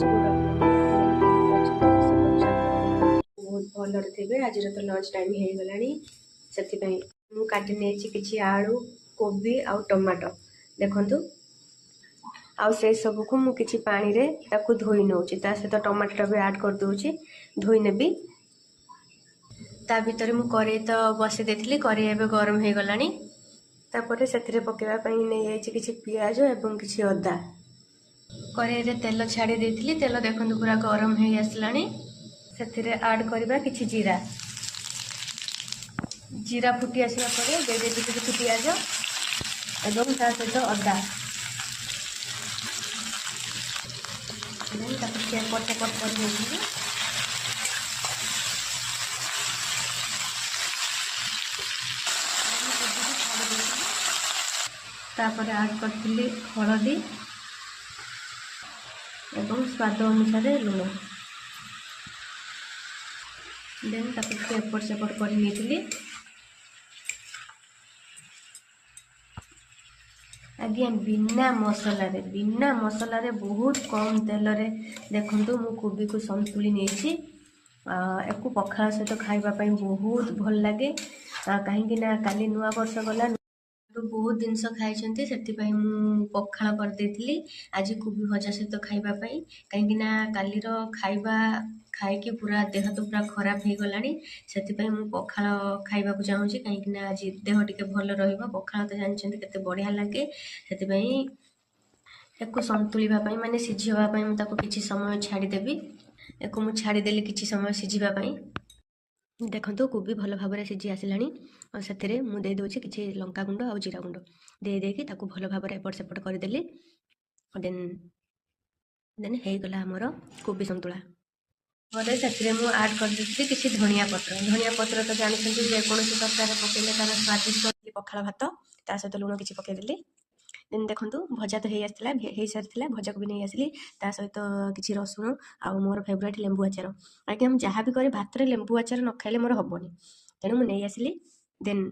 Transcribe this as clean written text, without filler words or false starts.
बहुत भलरे थे। आज तो लंच टाइम हो गलानी से काटी नहीं किसी आलू कोबी आउ टमाटो देखु आउ से सब को मु किछि पानी रे ताकू धोई नउची ता सहित टमाटर भी ऐड कर दूची धोई नेबी ता भीतर मु करेई तो बसी देथिली करेई एबे गरम हो गलानी तापर से पकेवा पई नै आइछि किछि पियाज एवं किछि अदा करेई रे तेल छाड़ी देथिली तेल देखंतु पूरा गरम हो आसलानी से ऐड करबा किछि जीरा जीरा फुटी आसला परे दे दे किछि पियाज एवं ता सहित अदा पट कर तापर ऐड करथिली हलदी एवं स्वाद अनुसार लुण देन तापर एपट सेपट कर नेथिली आज्ञा बिना मसला रे बहुत कम तेल रे देखंतु मु कोबी को संतुली नेछि एको पखाल सहित खाइबा पई बहुत भल लागे कहीं ना काली नुआ वर्ष गला बहुत जिनस खाई से मु पखाल कर देथिली आज कोबी भजा सहित खाइबा पई कहीं ना काली रो खाइबा खाइकी पूरा देह तो पूरा खराब हो गलानी से मु पखाल खाइबा को चाहूँगी कहीं ना आज देह टिके भल रहिबो पखाल तो जानछन्ती केते बढ़िया लागे से एको संतुलिबा पई माने सिझिबा पई मु ताको किछि समय छाडी देबी एको मु छाडी देली किछि समय सिझिबा पई देखो कोबी भल भाव में सिझी आसलानी और से मुझे दूसरी किसी लंका गुंड और जीरा गुंड दे देकी ताकू भल भाव में एपट सेपट करदेली देन देन हो गला आमर कोबी संतुला ପରେ ସେଥିରେ ମୁଁ ଆଡ୍ କରିଦେଇଥିଲି କିଛି ଧନିଆ ପତ୍ର ତ ଜାଣିଛନ୍ତି ଯେକୌଣସି ତରକାରୀ ପକେଇଲେ ତାର ସ୍ୱାଦିଷ୍ଟ ପଖାଳ ଭାତ ତା ସହିତ ଲୁଣ କିଛି ପକେଇଦେଲି ଦେନ୍ ଦେଖନ୍ତୁ ଭଜା ତ ହେଇସାରିଥିଲା ଭଜାକୁ ବି ନେଇ ଆସିଲି ତା ସହିତ କିଛି ରସୁଣ ଆଉ ମୋର ଫେଭରାଇଟ୍ ଲେମ୍ବୁ ଆଚାର ଆଜ୍ଞା ମୁଁ ଯାହା ବି କରେ ଭାତରେ ଲେମ୍ବୁ ଆଚାର ନ ଖାଇଲେ ମୋର ହବନି ତେଣୁ ମୁଁ ନେଇ ଆସିଲି ଦେନ୍